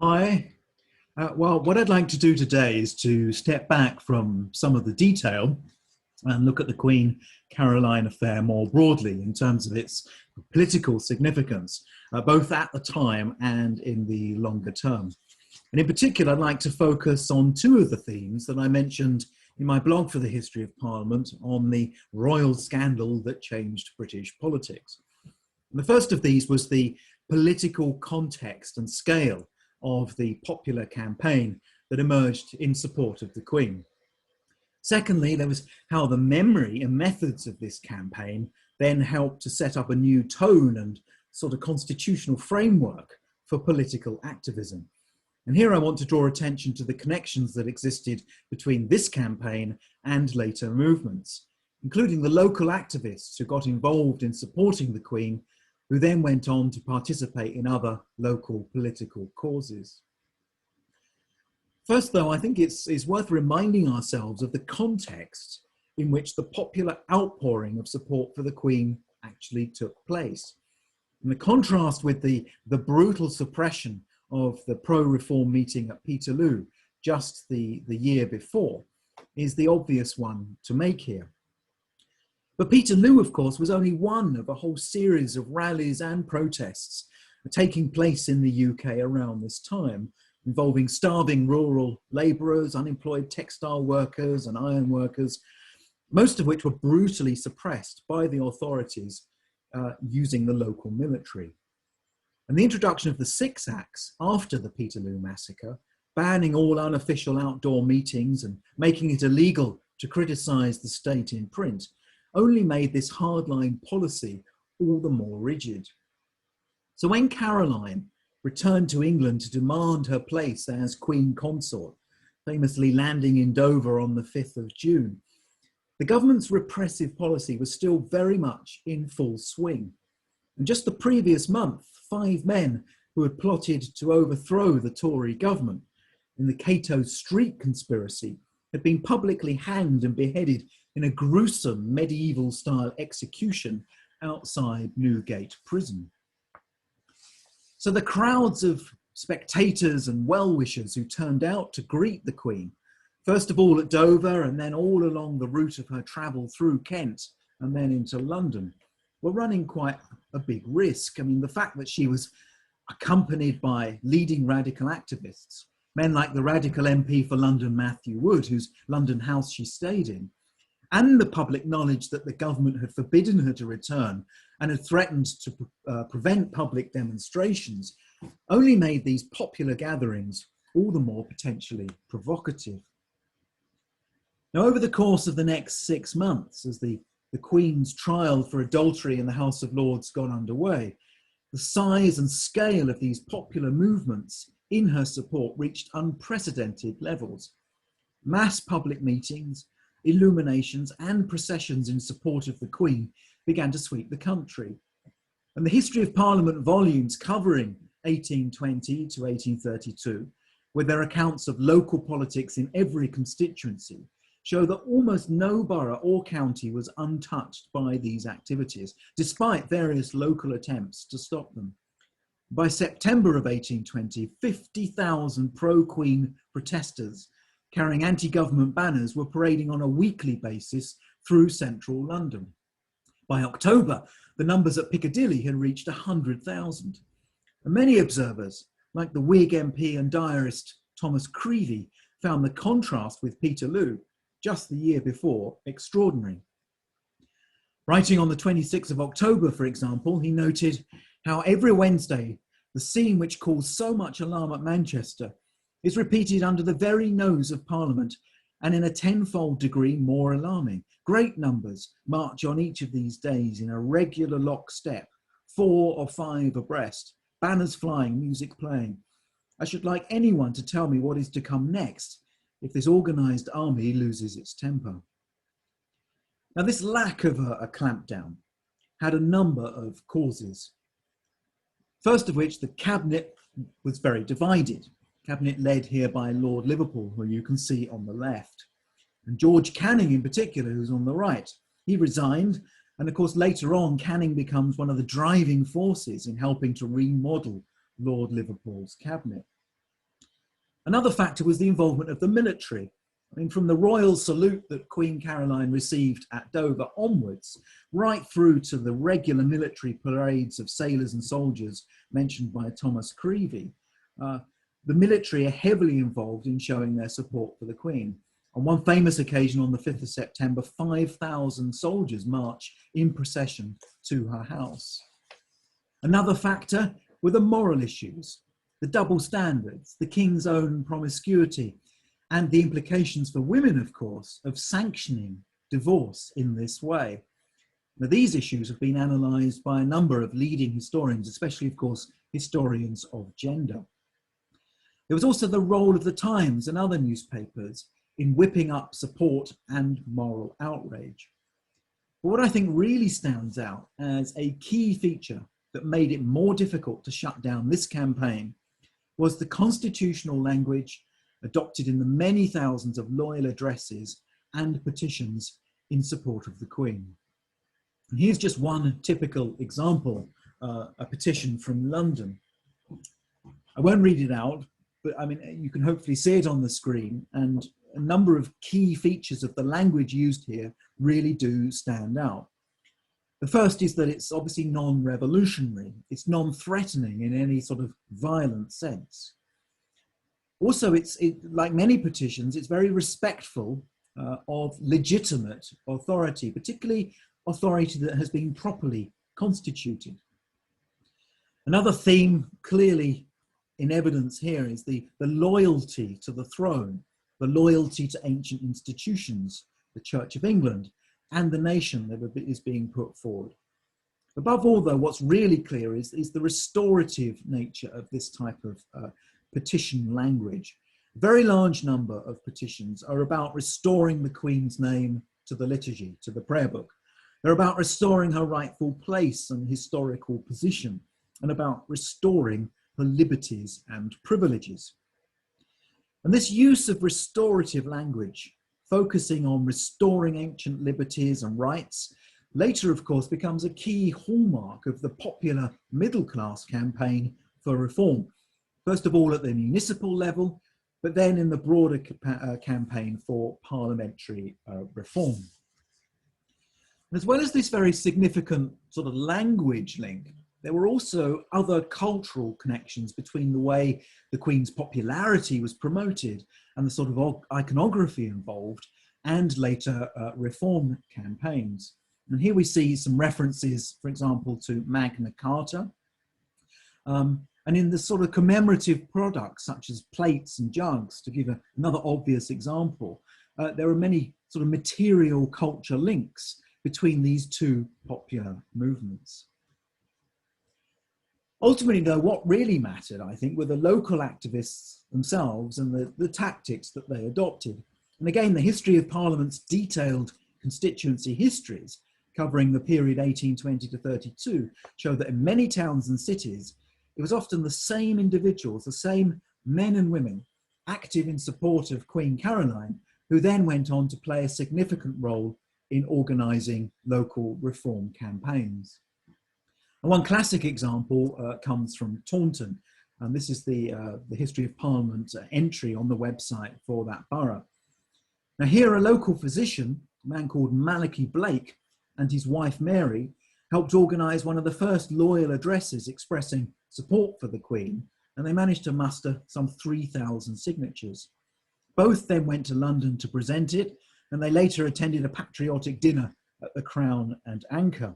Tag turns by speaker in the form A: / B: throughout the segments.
A: Hi. Well, what I'd like to do today is to step back from some of the detail and look at the Queen Caroline affair more broadly in terms of its political significance, both at the time and in the longer term. And in particular, I'd like to focus on two of the themes that I mentioned in my blog for the History of Parliament on the royal scandal that changed British politics. And the first of these was the political context and scale of the popular campaign that emerged in support of the Queen. Secondly, there was how the memory and methods of this campaign then helped to set up a new tone and sort of constitutional framework for political activism. And here I want to draw attention to the connections that existed between this campaign and later movements, including the local activists who got involved in supporting the Queen, who then went on to participate in other local political causes. First, though, I think it's worth reminding ourselves of the context in which the popular outpouring of support for the Queen actually took place. And the contrast with the brutal suppression of the pro-reform meeting at Peterloo just the year before is the obvious one to make here. But Peterloo, of course, was only one of a whole series of rallies and protests taking place in the UK around this time, involving starving rural labourers, unemployed textile workers and iron workers, most of which were brutally suppressed by the authorities using the local military. And the introduction of the Six Acts after the Peterloo massacre, banning all unofficial outdoor meetings and making it illegal to criticise the state in print, only made this hardline policy all the more rigid. So when Caroline returned to England to demand her place as Queen Consort, famously landing in Dover on the 5th of June, the government's repressive policy was still very much in full swing. And just the previous month, 5 men who had plotted to overthrow the Tory government in the Cato Street conspiracy had been publicly hanged and beheaded in a gruesome medieval-style execution outside Newgate Prison. So the crowds of spectators and well-wishers who turned out to greet the Queen, first of all at Dover and then all along the route of her travel through Kent and then into London, were running quite a big risk. I mean, the fact that she was accompanied by leading radical activists, men like the radical MP for London, Matthew Wood, whose London house she stayed in, and the public knowledge that the government had forbidden her to return and had threatened to prevent public demonstrations, only made these popular gatherings all the more potentially provocative. Now, over the course of the next 6 months, as the Queen's trial for adultery in the House of Lords got underway, the size and scale of these popular movements in her support reached unprecedented levels. Mass public meetings, illuminations and processions in support of the Queen began to sweep the country. And the History of Parliament volumes covering 1820 to 1832, with their accounts of local politics in every constituency, show that almost no borough or county was untouched by these activities, despite various local attempts to stop them. By September of 1820, 50,000 pro-Queen protesters carrying anti-government banners were parading on a weekly basis through central London. By October, the numbers at Piccadilly had reached 100,000. And many observers, like the Whig MP and diarist Thomas Creevey, found the contrast with Peterloo just the year before extraordinary. Writing on the 26th of October, for example, he noted how every Wednesday, the scene which caused so much alarm at Manchester is repeated under the very nose of Parliament and in a tenfold degree more alarming. Great numbers march on each of these days in a regular lockstep, 4 or 5 abreast, banners flying, music playing. I should like anyone to tell me what is to come next if this organised army loses its temper. Now, this lack of a clampdown had a number of causes. First of which, the cabinet was very divided. Cabinet led here by Lord Liverpool, who you can see on the left. And George Canning in particular, who's on the right. He resigned, and of course later on Canning becomes one of the driving forces in helping to remodel Lord Liverpool's cabinet. Another factor was the involvement of the military. I mean, from the royal salute that Queen Caroline received at Dover onwards, right through to the regular military parades of sailors and soldiers mentioned by Thomas Creevey, the military are heavily involved in showing their support for the Queen. On one famous occasion on the 5th of September, 5,000 soldiers march in procession to her house. Another factor were the moral issues, the double standards, the King's own promiscuity, and the implications for women, of course, of sanctioning divorce in this way. Now, these issues have been analysed by a number of leading historians, especially, of course, historians of gender. There was also the role of the Times and other newspapers in whipping up support and moral outrage. But what I think really stands out as a key feature that made it more difficult to shut down this campaign was the constitutional language adopted in the many thousands of loyal addresses and petitions in support of the Queen. And here's just one typical example, a petition from London. I won't read it out, but I mean, you can hopefully see it on the screen, and a number of key features of the language used here really do stand out. The first is that it's obviously non-revolutionary. It's non-threatening in any sort of violent sense. Also, like many petitions, it's very respectful of legitimate authority, particularly authority that has been properly constituted. Another theme clearly in evidence here is the loyalty to the throne, the loyalty to ancient institutions, the Church of England, and the nation that is being put forward. Above all, though, what's really clear is the restorative nature of this type of petition language. A very large number of petitions are about restoring the Queen's name to the liturgy, to the prayer book. They're about restoring her rightful place and historical position, and about restoring her liberties and privileges. And this use of restorative language, focusing on restoring ancient liberties and rights, later, of course, becomes a key hallmark of the popular middle-class campaign for reform. First of all, at the municipal level, but then in the broader campaign for parliamentary reform. As well as this very significant sort of language link, there were also other cultural connections between the way the Queen's popularity was promoted and the sort of iconography involved, and later reform campaigns. And here we see some references, for example, to Magna Carta. And in the sort of commemorative products, such as plates and jugs, to give another obvious example, there are many sort of material culture links between these two popular movements. Ultimately, though, what really mattered, I think, were the local activists themselves and the tactics that they adopted. And again, the history of Parliament's detailed constituency histories, covering the period 1820 to 32, show that in many towns and cities, it was often the same individuals, the same men and women, active in support of Queen Caroline, who then went on to play a significant role in organising local reform campaigns. And one classic example comes from Taunton, and this is the History of Parliament entry on the website for that borough. Now here, a local physician, a man called Malachi Blake, and his wife Mary, helped organise one of the first loyal addresses expressing support for the Queen, and they managed to muster some 3,000 signatures. Both then went to London to present it, and they later attended a patriotic dinner at the Crown and Anchor.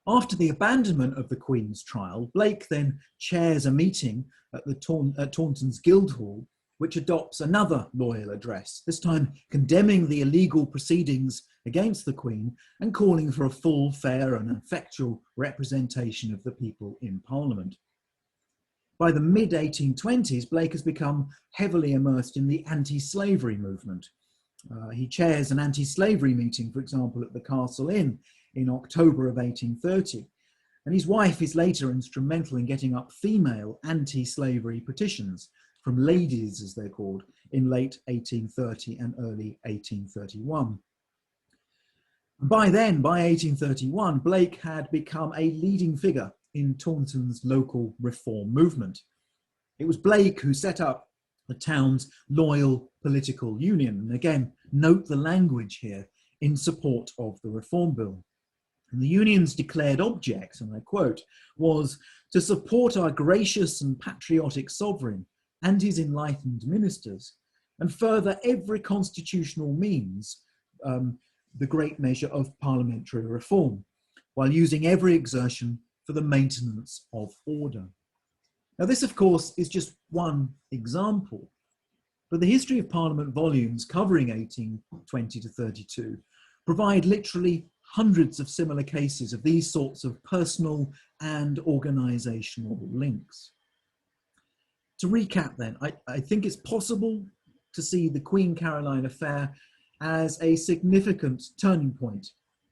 A: After the abandonment of the Queen's trial, Blake then chairs a meeting at Taunton's Guildhall, which adopts another loyal address, this time condemning the illegal proceedings against the Queen and calling for a full, fair and effectual representation of the people in Parliament. By the mid-1820s, Blake has become heavily immersed in the anti-slavery movement. He chairs an anti-slavery meeting, for example, at the Castle Inn in October of 1830. And his wife is later instrumental in getting up female anti-slavery petitions from ladies, as they're called, in late 1830 and early 1831. By then, by 1831, Blake had become a leading figure in Taunton's local reform movement. It was Blake who set up the town's loyal political union. And again, note the language here, in support of the Reform Bill. And the union's declared object, and I quote, was to support our gracious and patriotic sovereign and his enlightened ministers, and further every constitutional means, the great measure of parliamentary reform, while using every exertion for the maintenance of order. Now this, of course, is just one example, but the history of Parliament volumes covering 1820 to 32 provide literally hundreds of similar cases of these sorts of personal and organisational links. To recap then, I think it's possible to see the Queen Caroline affair as a significant turning point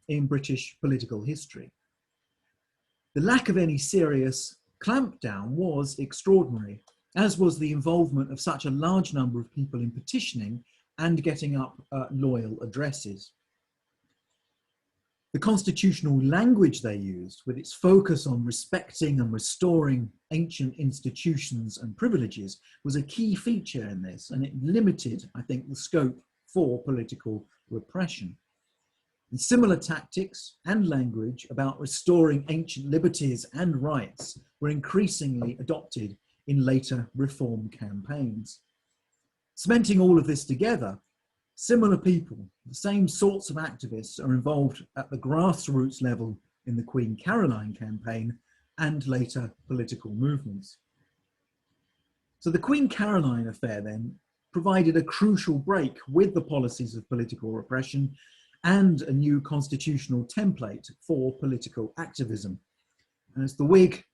A: in British political history. The lack of any serious clampdown was extraordinary, as was the involvement of such a large number of people in petitioning and getting up loyal addresses. The constitutional language they used, with its focus on respecting and restoring ancient institutions and privileges, was a key feature in this, and it limited, I think, the scope for political repression. And similar tactics and language about restoring ancient liberties and rights were increasingly adopted in later reform campaigns. Cementing all of this together, similar people, the same sorts of activists, are involved at the grassroots level in the Queen Caroline campaign and later political movements. So the Queen Caroline affair then provided a crucial break with the policies of political repression and a new constitutional template for political activism. And as the Whig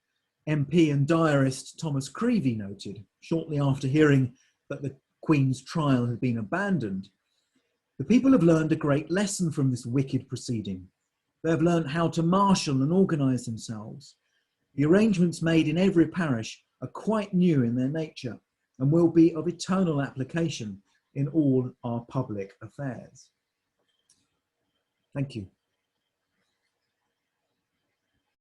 A: MP and diarist Thomas Creevey noted, shortly after hearing that the Queen's trial had been abandoned, the people have learned a great lesson from this wicked proceeding. They have learned how to marshal and organise themselves. The arrangements made in every parish are quite new in their nature and will be of eternal application in all our public affairs. Thank you.